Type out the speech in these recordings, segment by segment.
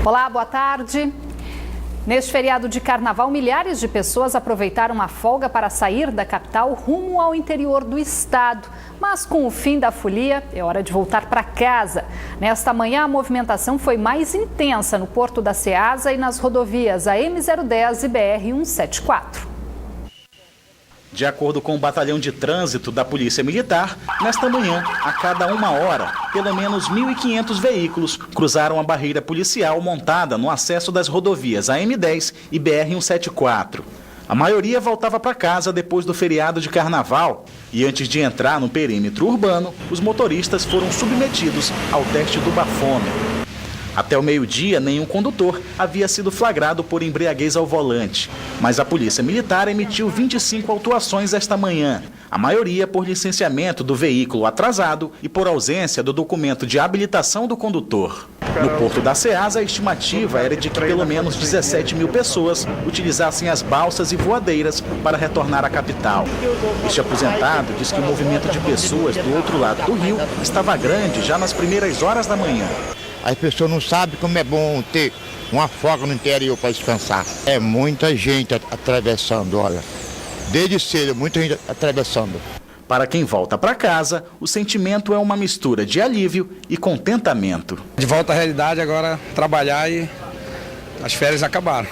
Olá, boa tarde. Neste feriado de carnaval, milhares de pessoas aproveitaram a folga para sair da capital rumo ao interior do estado. Mas com o fim da folia, é hora de voltar para casa. Nesta manhã, a movimentação foi mais intensa no Porto da Ceasa e nas rodovias AM010 e BR-174. De acordo com o Batalhão de Trânsito da Polícia Militar, nesta manhã, a cada 1 hora, pelo menos 1.500 veículos cruzaram a barreira policial montada no acesso das rodovias AM10 e BR-174. A maioria voltava para casa depois do feriado de carnaval e antes de entrar no perímetro urbano, os motoristas foram submetidos ao teste do bafômetro. Até o meio-dia, nenhum condutor havia sido flagrado por embriaguez ao volante. Mas a Polícia Militar emitiu 25 autuações esta manhã, a maioria por licenciamento do veículo atrasado e por ausência do documento de habilitação do condutor. No Porto da Ceasa, a estimativa era de que pelo menos 17 mil pessoas utilizassem as balsas e voadeiras para retornar à capital. Este aposentado diz que o movimento de pessoas do outro lado do rio estava grande já nas primeiras horas da manhã. As pessoas não sabem como é bom ter uma folga no interior para descansar. É muita gente atravessando, olha. Desde cedo, muita gente atravessando. Para quem volta para casa, o sentimento é uma mistura de alívio e contentamento. De volta à realidade, agora trabalhar e as férias acabaram.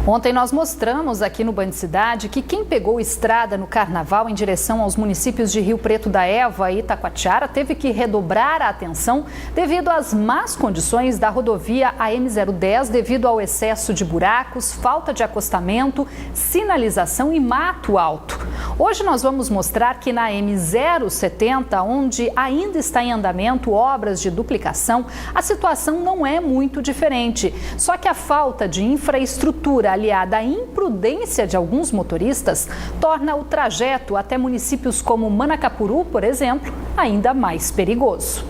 Ontem nós mostramos aqui no Band Cidade que quem pegou estrada no carnaval em direção aos municípios de Rio Preto da Eva e Itacoatiara teve que redobrar a atenção devido às más condições da rodovia AM010, devido ao excesso de buracos, falta de acostamento, sinalização e mato alto. Hoje nós vamos mostrar que na AM070, onde ainda está em andamento obras de duplicação, a situação não é muito diferente. Só que a falta de infraestrutura aliada à imprudência de alguns motoristas, torna o trajeto até municípios como Manacapuru, por exemplo, ainda mais perigoso.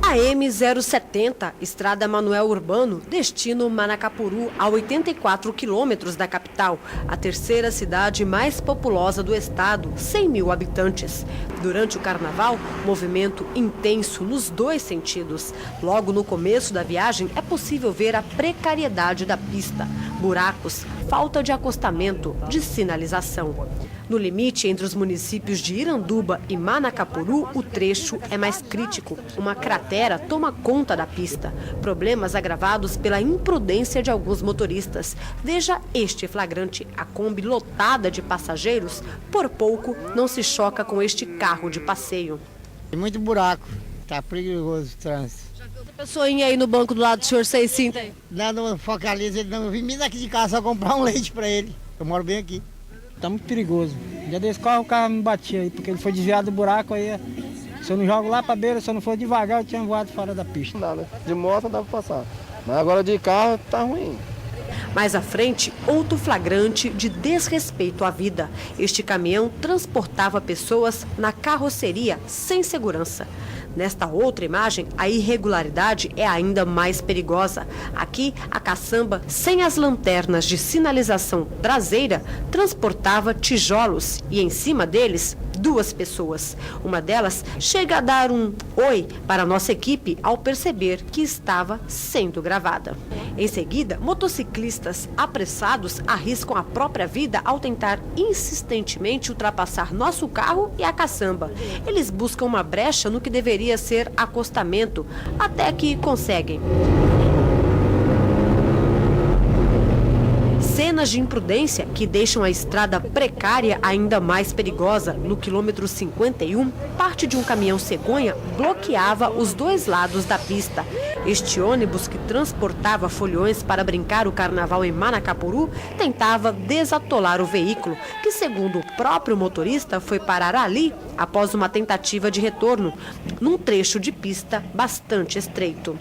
A M070, Estrada Manoel Urbano, destino Manacapuru, a 84 quilômetros da capital, a terceira cidade mais populosa do estado, 100 mil habitantes. Durante o carnaval, movimento intenso nos dois sentidos. Logo no começo da viagem, é possível ver a precariedade da pista. Buracos, falta de acostamento, de sinalização. No limite entre os municípios de Iranduba e Manacapuru, o trecho é mais crítico. Uma cratera toma conta da pista. Problemas agravados pela imprudência de alguns motoristas. Veja este flagrante. A Kombi lotada de passageiros, por pouco não se choca com este carro de passeio. Tem muito buraco, tá perigoso o trânsito. A pessoinha aí no banco do lado do senhor 6,5. Não focaliza ele não. Eu vim daqui de casa só comprar um leite para ele. Eu moro bem aqui. Tá muito perigoso. Já desse carro, o carro me batia aí, porque ele foi desviado do buraco aí. Se eu não jogo lá pra beira, se eu não for devagar, eu tinha voado fora da pista. Não dá, né? De moto dá pra passar. Mas agora de carro tá ruim. Mais à frente, outro flagrante de desrespeito à vida. Este caminhão transportava pessoas na carroceria sem segurança. Nesta outra imagem, a irregularidade é ainda mais perigosa. Aqui, a caçamba, sem as lanternas de sinalização traseira, transportava tijolos e em cima deles, 2 pessoas. Uma delas chega a dar um oi para a nossa equipe ao perceber que estava sendo gravada. Em seguida, motociclistas apressados arriscam a própria vida ao tentar insistentemente ultrapassar nosso carro e a caçamba. Eles buscam uma brecha no que deveria ser acostamento, até que conseguem. Cenas de imprudência que deixam a estrada precária ainda mais perigosa. No quilômetro 51, parte de um caminhão cegonha bloqueava os 2 lados da pista. Este ônibus, que transportava foliões para brincar o carnaval em Manacapuru, tentava desatolar o veículo, que, segundo o próprio motorista, foi parar ali após uma tentativa de retorno, num trecho de pista bastante estreito.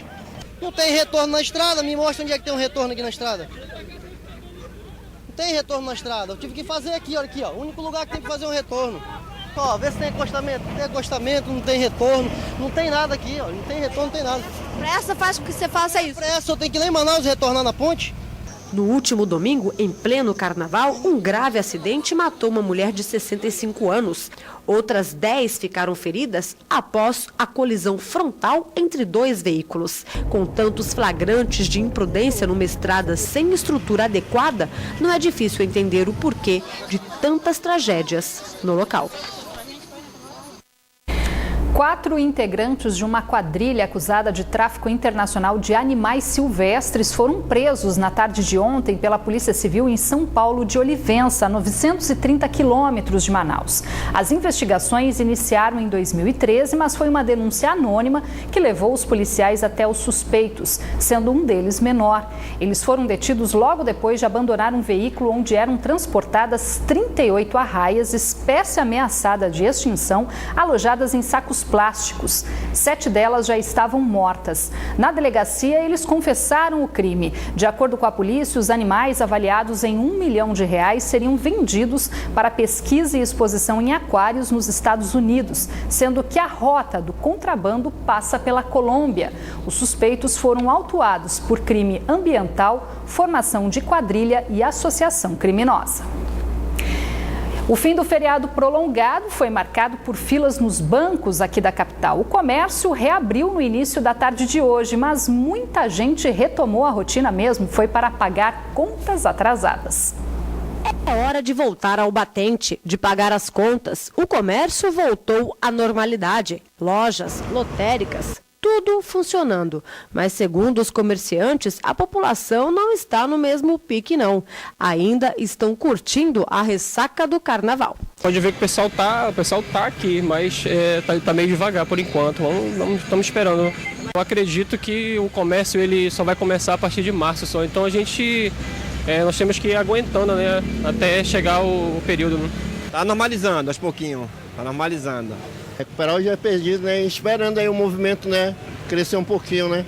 Não tem retorno na estrada? Me mostra onde é que tem um retorno aqui na estrada. Não tem retorno na estrada. Eu tive que fazer aqui, olha aqui, ó. O único lugar que tem que fazer um retorno. Ó, vê se tem acostamento. Não tem acostamento, não tem retorno. Não tem nada aqui, ó. Não tem retorno, não tem nada. Pressa faz com que você faça isso. Pressa, eu tenho que ir lá em Manaus retornar na ponte. No último domingo, em pleno carnaval, um grave acidente matou uma mulher de 65 anos. Outras 10 ficaram feridas após a colisão frontal entre 2 veículos. Com tantos flagrantes de imprudência numa estrada sem estrutura adequada, não é difícil entender o porquê de tantas tragédias no local. 4 integrantes de uma quadrilha acusada de tráfico internacional de animais silvestres foram presos na tarde de ontem pela Polícia Civil em São Paulo de Olivença, a 930 quilômetros de Manaus. As investigações iniciaram em 2013, mas foi uma denúncia anônima que levou os policiais até os suspeitos, sendo um deles menor. Eles foram detidos logo depois de abandonar um veículo onde eram transportadas 38 arraias, espécie ameaçada de extinção, alojadas em sacos plásticos. 7 delas já estavam mortas. Na delegacia, eles confessaram o crime. De acordo com a polícia, os animais avaliados em R$1 milhão seriam vendidos para pesquisa e exposição em aquários nos Estados Unidos, sendo que a rota do contrabando passa pela Colômbia. Os suspeitos foram autuados por crime ambiental, formação de quadrilha e associação criminosa. O fim do feriado prolongado foi marcado por filas nos bancos aqui da capital. O comércio reabriu no início da tarde de hoje, mas muita gente retomou a rotina mesmo, foi para pagar contas atrasadas. É hora de voltar ao batente, de pagar as contas. O comércio voltou à normalidade. Lojas, lotéricas, tudo funcionando. Mas, segundo os comerciantes, a população não está no mesmo pique, não. Ainda estão curtindo a ressaca do carnaval. Pode ver que o pessoal tá aqui, mas tá meio devagar por enquanto. Estamos esperando. Eu acredito que o comércio ele só vai começar a partir de março só. Então nós temos que ir aguentando, né, até chegar o período. Né? Tá normalizando aos pouquinhos, tá normalizando. Recuperar o dia perdido, né? Esperando aí o movimento, né? Crescer um pouquinho, né?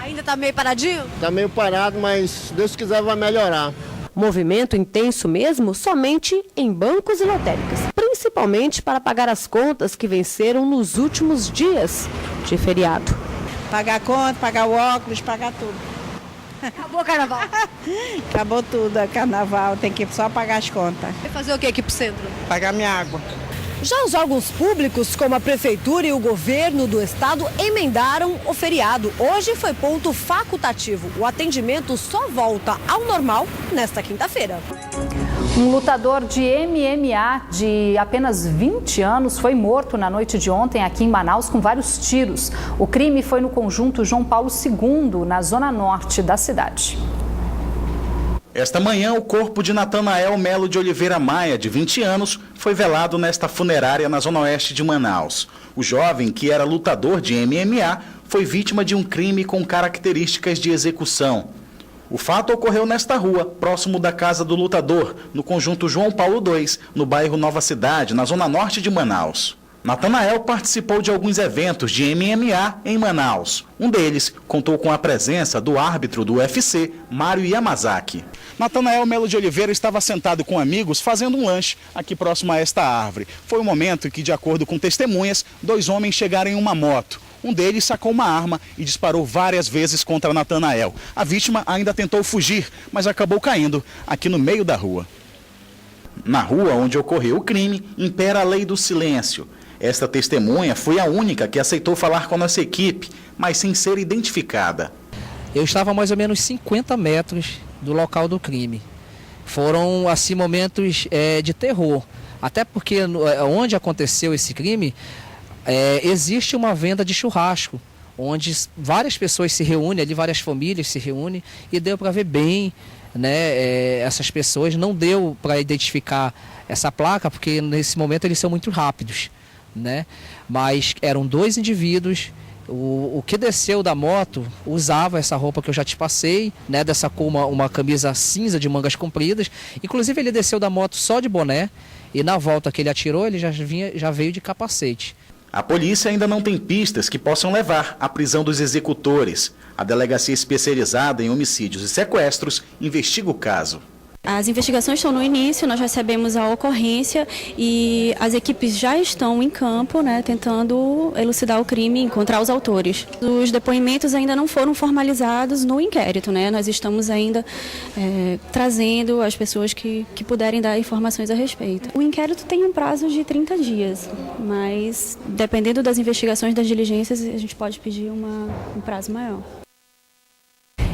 Ainda tá meio paradinho? Tá meio parado, mas se Deus quiser vai melhorar. Movimento intenso mesmo somente em bancos e lotéricas, principalmente para pagar as contas que venceram nos últimos dias de feriado. Pagar a conta, pagar o óculos, pagar tudo. Acabou o carnaval? Acabou tudo, é carnaval, tem que só pagar as contas. Vai fazer o que aqui pro centro? Pagar minha água. Já os órgãos públicos, como a Prefeitura e o governo do estado, emendaram o feriado. Hoje foi ponto facultativo. O atendimento só volta ao normal nesta quinta-feira. Um lutador de MMA de apenas 20 anos foi morto na noite de ontem aqui em Manaus com vários tiros. O crime foi no conjunto João Paulo II, na zona norte da cidade. Esta manhã, o corpo de Natanael Melo de Oliveira Maia, de 20 anos, foi velado nesta funerária na zona oeste de Manaus. O jovem, que era lutador de MMA, foi vítima de um crime com características de execução. O fato ocorreu nesta rua, próximo da casa do lutador, no conjunto João Paulo II, no bairro Nova Cidade, na zona norte de Manaus. Natanael participou de alguns eventos de MMA em Manaus. Um deles contou com a presença do árbitro do UFC, Mário Yamazaki. Natanael Melo de Oliveira estava sentado com amigos fazendo um lanche aqui próximo a esta árvore. Foi o momento em que, de acordo com testemunhas, 2 homens chegaram em uma moto. Um deles sacou uma arma e disparou várias vezes contra Natanael. A vítima ainda tentou fugir, mas acabou caindo aqui no meio da rua. Na rua onde ocorreu o crime, impera a lei do silêncio. Esta testemunha foi a única que aceitou falar com a nossa equipe, mas sem ser identificada. Eu estava a mais ou menos 50 metros do local do crime. Foram, assim, momentos de terror. Até porque onde aconteceu esse crime, existe uma venda de churrasco, onde várias pessoas se reúnem, ali várias famílias se reúnem, e deu para ver bem, né, essas pessoas. Não deu para identificar essa placa, porque nesse momento eles são muito rápidos, né? Mas eram 2 indivíduos. O que desceu da moto usava essa roupa que eu já te passei, né, dessa cor, uma camisa cinza de mangas compridas. Inclusive ele desceu da moto só de boné, e na volta que ele atirou ele já veio de capacete. A polícia ainda não tem pistas que possam levar à prisão dos executores. A delegacia especializada em homicídios e sequestros investiga o caso. As investigações estão no início, nós recebemos a ocorrência e as equipes já estão em campo, né, tentando elucidar o crime e encontrar os autores. Os depoimentos ainda não foram formalizados no inquérito, né? Nós estamos ainda trazendo as pessoas que puderem dar informações a respeito. O inquérito tem um prazo de 30 dias, mas dependendo das investigações, das diligências, a gente pode pedir um prazo maior.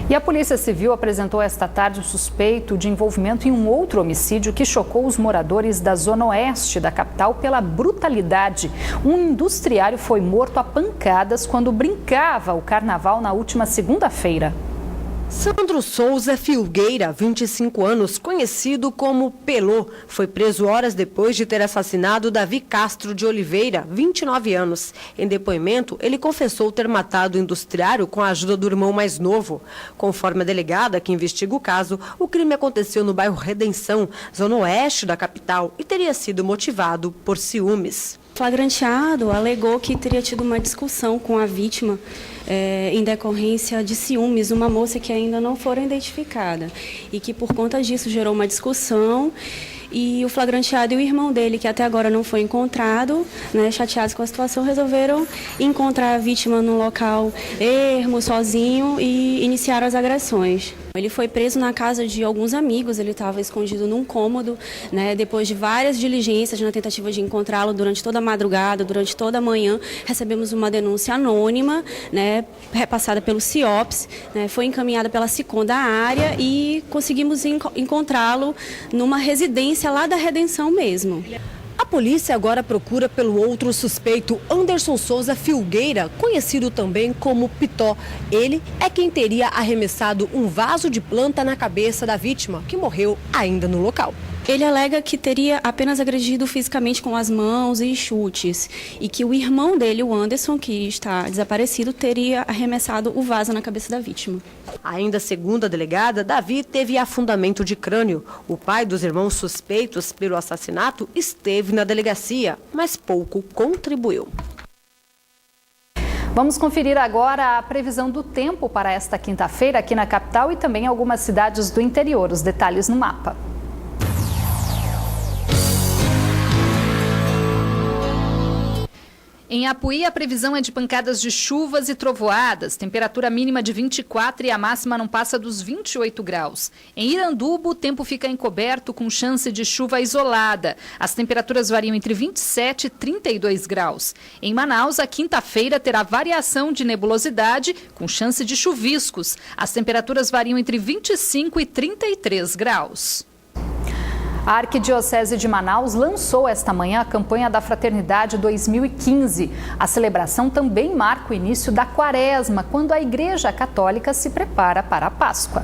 E a Polícia Civil apresentou esta tarde o suspeito de envolvimento em um outro homicídio que chocou os moradores da zona oeste da capital pela brutalidade. Um industriário foi morto a pancadas quando brincava o carnaval na última segunda-feira. Sandro Souza Filgueira, 25 anos, conhecido como Pelô, foi preso horas depois de ter assassinado Davi Castro de Oliveira, 29 anos. Em depoimento, ele confessou ter matado o industriário com a ajuda do irmão mais novo. Conforme a delegada que investiga o caso, o crime aconteceu no bairro Redenção, zona oeste da capital, e teria sido motivado por ciúmes. O flagranteado alegou que teria tido uma discussão com a vítima em decorrência de ciúmes, uma moça que ainda não foi identificada, e que por conta disso gerou uma discussão. E o flagranteado e o irmão dele, que até agora não foi encontrado, né, chateados com a situação, resolveram encontrar a vítima num local ermo, sozinho, e iniciaram as agressões. Ele foi preso na casa de alguns amigos, ele estava escondido num cômodo, né, depois de várias diligências na tentativa de encontrá-lo durante toda a madrugada, durante toda a manhã, recebemos uma denúncia anônima, né, repassada pelo CIOPS, né, foi encaminhada pela SICOM da área e conseguimos encontrá-lo numa residência lá da Redenção mesmo. A polícia agora procura pelo outro suspeito, Anderson Souza Filgueira, conhecido também como Pitó. Ele é quem teria arremessado um vaso de planta na cabeça da vítima, que morreu ainda no local. Ele alega que teria apenas agredido fisicamente com as mãos e chutes, e que o irmão dele, o Anderson, que está desaparecido, teria arremessado o vaso na cabeça da vítima. Ainda segundo a delegada, Davi teve afundamento de crânio. O pai dos irmãos suspeitos pelo assassinato esteve na delegacia, mas pouco contribuiu. Vamos conferir agora a previsão do tempo para esta quinta-feira aqui na capital e também em algumas cidades do interior. Os detalhes no mapa. Em Apuí, a previsão é de pancadas de chuvas e trovoadas, temperatura mínima de 24 e a máxima não passa dos 28 graus. Em Iranduba, o tempo fica encoberto com chance de chuva isolada. As temperaturas variam entre 27 e 32 graus. Em Manaus, a quinta-feira terá variação de nebulosidade com chance de chuviscos. As temperaturas variam entre 25 e 33 graus. A Arquidiocese de Manaus lançou esta manhã a campanha da Fraternidade 2015. A celebração também marca o início da Quaresma, quando a Igreja Católica se prepara para a Páscoa.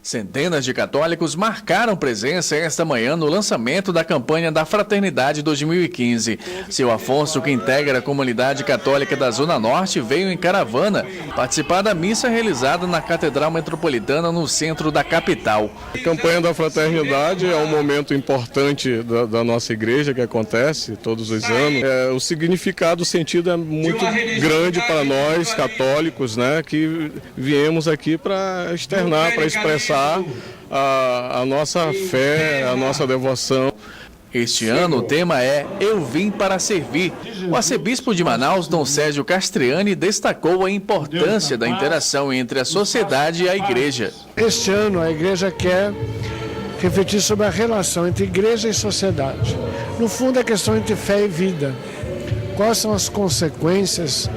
Centenas de católicos marcaram presença esta manhã no lançamento da campanha da Fraternidade 2015. Seu Afonso, que integra a comunidade católica da Zona Norte, veio em caravana participar da missa realizada na Catedral Metropolitana, no centro da capital. A campanha da Fraternidade é um momento importante da nossa igreja, que acontece todos os anos. O significado, o sentido é muito grande para nós católicos, né, que viemos aqui para externar, para expressar a nossa fé, a nossa devoção. Este ano o tema é Eu Vim para Servir. O arcebispo de Manaus, Dom Sérgio Castriani, destacou a importância da interação entre a sociedade e a igreja. Este ano a igreja quer refletir sobre a relação entre igreja e sociedade. No fundo, a questão entre fé e vida. Quais são as consequências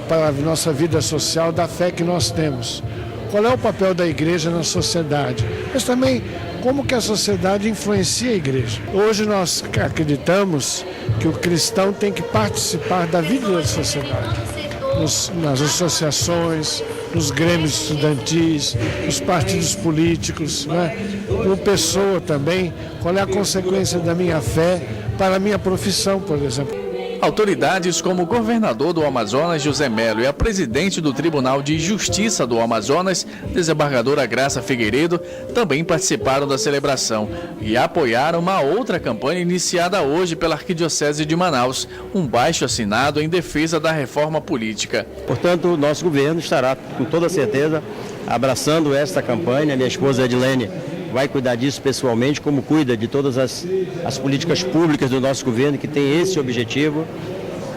para a nossa vida social da fé que nós temos? Qual é o papel da igreja na sociedade? Mas também como que a sociedade influencia a igreja. Hoje nós acreditamos que o cristão tem que participar da vida da sociedade, nas associações, nos grêmios estudantis, nos partidos políticos, né? Como pessoa também, qual é a consequência da minha fé para a minha profissão, por exemplo. Autoridades como o governador do Amazonas, José Melo, e a presidente do Tribunal de Justiça do Amazonas, desembargadora Graça Figueiredo, também participaram da celebração e apoiaram uma outra campanha iniciada hoje pela Arquidiocese de Manaus, um baixo-assinado em defesa da reforma política. Portanto, o nosso governo estará, com toda certeza, abraçando esta campanha. Minha esposa Edilene vai cuidar disso pessoalmente, como cuida de todas as políticas públicas do nosso governo, que tem esse objetivo.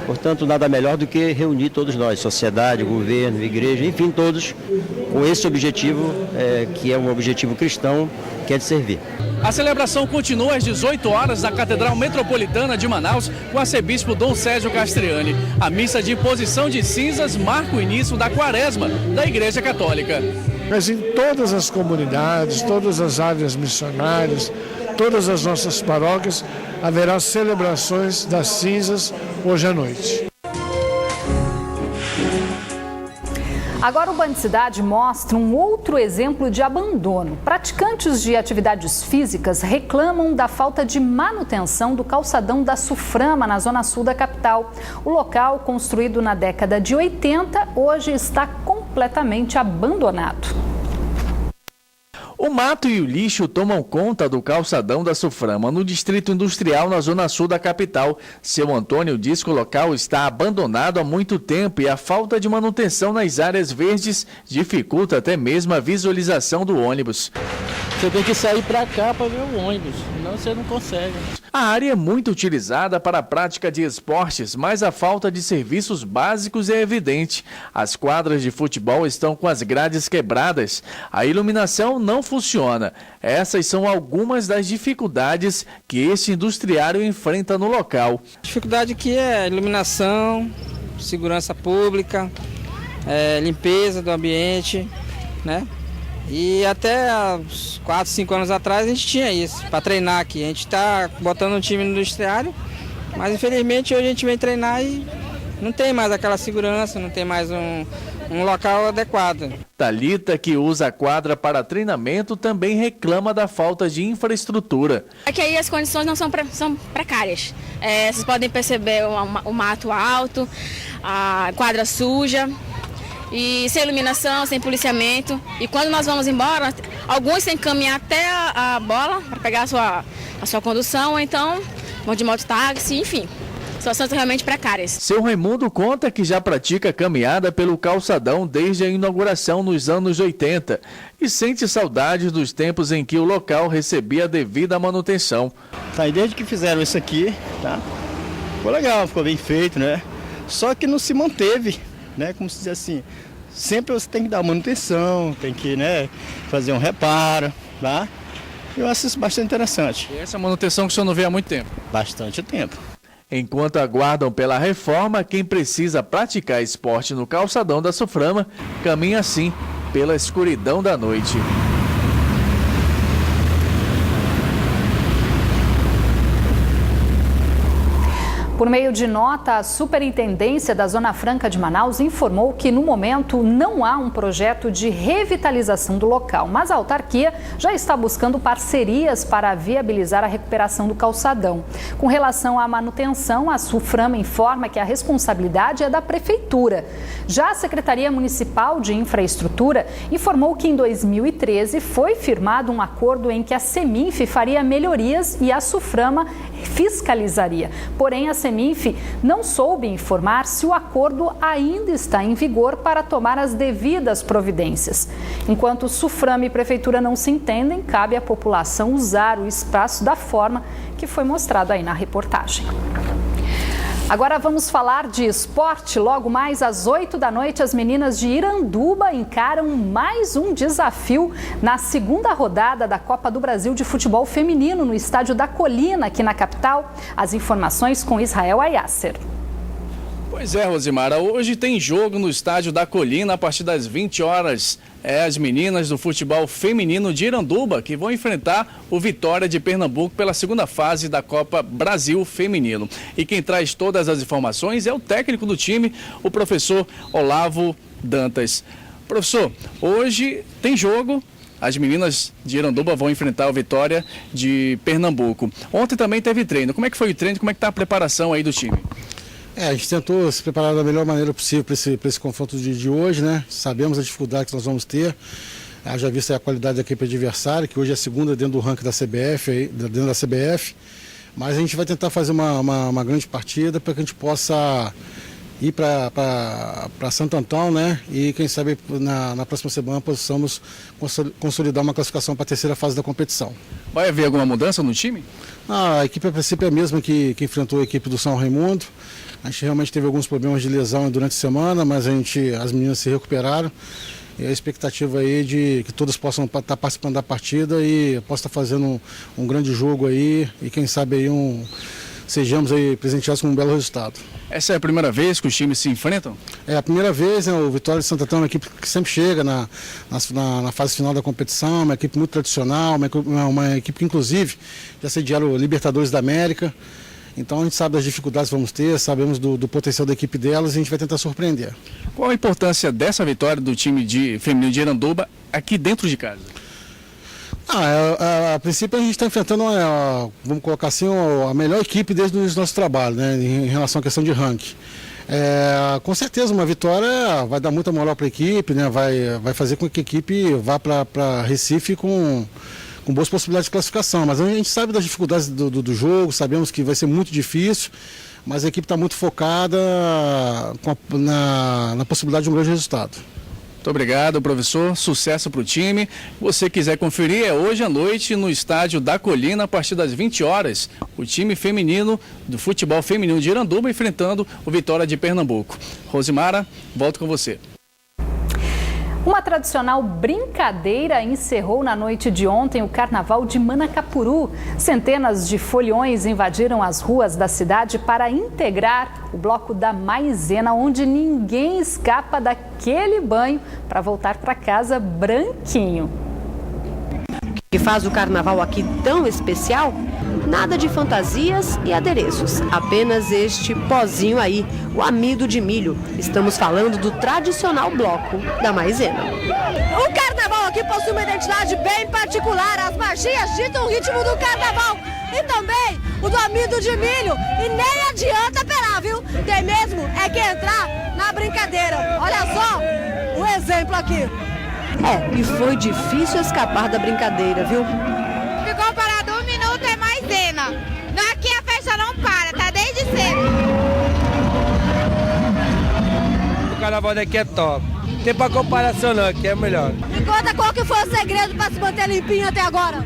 Portanto, nada melhor do que reunir todos nós, sociedade, governo, igreja, enfim, todos com esse objetivo, que é um objetivo cristão, que é de servir. A celebração continua às 18 horas na Catedral Metropolitana de Manaus com o arcebispo Dom Sérgio Castriani. A missa de imposição de cinzas marca o início da quaresma da Igreja Católica. Mas em todas as comunidades, todas as áreas missionárias, todas as nossas paróquias, haverá celebrações das cinzas hoje à noite. Agora o Band Cidade mostra um outro exemplo de abandono. Praticantes de atividades físicas reclamam da falta de manutenção do calçadão da Suframa, na zona sul da capital. O local, construído na década de 80, hoje está completamente abandonado. O mato e o lixo tomam conta do calçadão da Suframa, no distrito industrial, na zona sul da capital. Seu Antônio diz que o local está abandonado há muito tempo e a falta de manutenção nas áreas verdes dificulta até mesmo a visualização do ônibus. Você tem que sair para cá para ver o ônibus, senão você não consegue. A área é muito utilizada para a prática de esportes, mas a falta de serviços básicos é evidente. As quadras de futebol estão com as grades quebradas, a iluminação não funciona. Essas são algumas das dificuldades que este industriário enfrenta no local. A dificuldade aqui é iluminação, segurança pública, limpeza do ambiente, né? E até uns 4, 5 anos atrás a gente tinha isso, para treinar aqui. A gente está botando um time no industriário, mas infelizmente hoje a gente vem treinar e não tem mais aquela segurança, não tem mais um local adequado. Thalita, que usa a quadra para treinamento, também reclama da falta de infraestrutura. Aqui aí as condições não são precárias. Vocês podem perceber o mato alto, a quadra suja. E sem iluminação, sem policiamento. E quando nós vamos embora, alguns têm que caminhar até a bola para pegar a sua condução, ou então vão de mototáxi, enfim. Situações realmente precárias. Seu Raimundo conta que já pratica caminhada pelo calçadão desde a inauguração nos anos 80 e sente saudades dos tempos em que o local recebia a devida manutenção. Tá, e desde que fizeram isso aqui, tá? Ficou legal, ficou bem feito, né? Só que não se manteve. Né, como se diz assim, sempre você tem que dar manutenção, tem que, né, fazer um reparo, tá? Eu acho isso bastante interessante. E essa manutenção que o senhor não vê há muito tempo? Bastante tempo. Enquanto aguardam pela reforma, quem precisa praticar esporte no calçadão da Suframa caminha assim pela escuridão da noite. Por meio de nota, a Superintendência da Zona Franca de Manaus informou que, no momento, não há um projeto de revitalização do local, mas a autarquia já está buscando parcerias para viabilizar a recuperação do calçadão. Com relação à manutenção, a Suframa informa que a responsabilidade é da Prefeitura. Já a Secretaria Municipal de Infraestrutura informou que, em 2013, foi firmado um acordo em que a Seminf faria melhorias e a Suframa fiscalizaria. Porém, a Seminf não soube informar se o acordo ainda está em vigor para tomar as devidas providências. Enquanto Suframa e Prefeitura não se entendem, cabe à população usar o espaço da forma que foi mostrado aí na reportagem. Agora vamos falar de esporte. Logo mais às 8 da noite, as meninas de Iranduba encaram mais um desafio na segunda rodada da Copa do Brasil de Futebol Feminino no Estádio da Colina, aqui na capital. As informações com Israel Ayasser. Pois é, Rosimara, hoje tem jogo no Estádio da Colina a partir das 20 horas. As meninas do futebol feminino de Iranduba que vão enfrentar o Vitória de Pernambuco pela segunda fase da Copa Brasil Feminino. E quem traz todas as informações é o técnico do time, o professor Olavo Dantas. Professor, hoje tem jogo. As meninas de Iranduba vão enfrentar o Vitória de Pernambuco. Ontem também teve treino. Como é que foi o treino? Como é que está a preparação aí do time? A gente tentou se preparar da melhor maneira possível para esse confronto de hoje, né? Sabemos a dificuldade que nós vamos ter. Já visto a qualidade da equipe adversária, que hoje é a segunda dentro do ranking da CBF, dentro da CBF. Mas a gente vai tentar fazer uma grande partida para que a gente possa ir para Santo Antão, né? E quem sabe na próxima semana possamos consolidar uma classificação para a terceira fase da competição. Vai haver alguma mudança no time? A equipe a princípio é a mesma que enfrentou a equipe do São Raimundo. A gente realmente teve alguns problemas de lesão durante a semana, mas as meninas se recuperaram. E a expectativa aí de que todos possam estar participando da partida e possam estar fazendo um grande jogo aí e quem sabe aí sejamos aí presenteados com um belo resultado. Essa é a primeira vez que os times se enfrentam? É a primeira vez, né? O Vitória de Santo Antão é uma equipe que sempre chega na fase final da competição, uma equipe muito tradicional, uma equipe que inclusive já sediaram o Libertadores da América. Então a gente sabe das dificuldades que vamos ter, sabemos do potencial da equipe delas e a gente vai tentar surpreender. Qual a importância dessa vitória do time feminino de Iranduba aqui dentro de casa? A princípio a gente está enfrentando, vamos colocar assim, a melhor equipe desde o nosso trabalho, né, em relação à questão de ranking. Com certeza uma vitória vai dar muita moral para a equipe, né, vai fazer com que a equipe vá para Recife com boas possibilidades de classificação, mas a gente sabe das dificuldades do jogo, sabemos que vai ser muito difícil, mas a equipe está muito focada na possibilidade de um grande resultado. Muito obrigado, professor. Sucesso para o time. Se você quiser conferir, é hoje à noite no estádio da Colina, a partir das 20 horas, o time feminino do futebol feminino de Iranduba enfrentando o Vitória de Pernambuco. Rosimara, volto com você. Uma tradicional brincadeira encerrou na noite de ontem o Carnaval de Manacapuru. Centenas de foliões invadiram as ruas da cidade para integrar o bloco da Maisena, onde ninguém escapa daquele banho para voltar para casa branquinho. O que faz o carnaval aqui tão especial? Nada de fantasias e adereços, apenas este pozinho aí, o amido de milho. Estamos falando do tradicional bloco da Maisena. O carnaval aqui possui uma identidade bem particular. As magias ditam o ritmo do carnaval e também o do amido de milho. E nem adianta apelar, viu? Tem mesmo é que entrar na brincadeira. Olha só o exemplo aqui. E foi difícil escapar da brincadeira, viu? Ficou parado 1 minuto, é Maisena. Aqui a festa não para, tá desde cedo. O carnaval daqui é top. Não tem pra comparação não, aqui é melhor. Me conta qual que foi o segredo pra se manter limpinho até agora?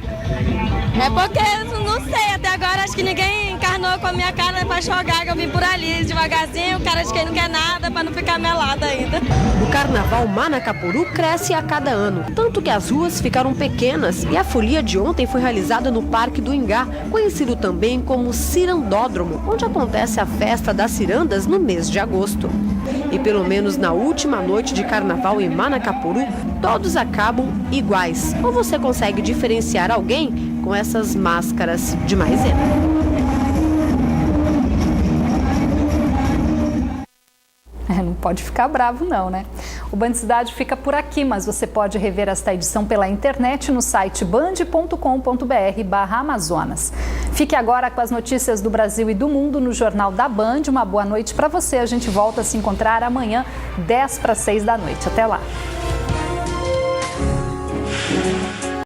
É porque, não sei, até agora acho que ninguém encarnou com a minha cara pra jogar, que eu vim por ali devagarzinho, cara de quem não quer nada pra não ficar melada ainda. O carnaval Manacapuru cresce a cada ano, tanto que as ruas ficaram pequenas e a folia de ontem foi realizada no Parque do Ingá, conhecido também como Cirandódromo, onde acontece a festa das cirandas no mês de agosto. E pelo menos na última noite de carnaval em Manacapuru, todos acabam iguais. Ou você consegue diferenciar alguém com essas máscaras de maisena? Não pode ficar bravo não, né? O Band Cidade fica por aqui, mas você pode rever esta edição pela internet no site band.com.br/Amazonas. Fique agora com as notícias do Brasil e do mundo no Jornal da Band. Uma boa noite para você. A gente volta a se encontrar amanhã, 5:50. Até lá.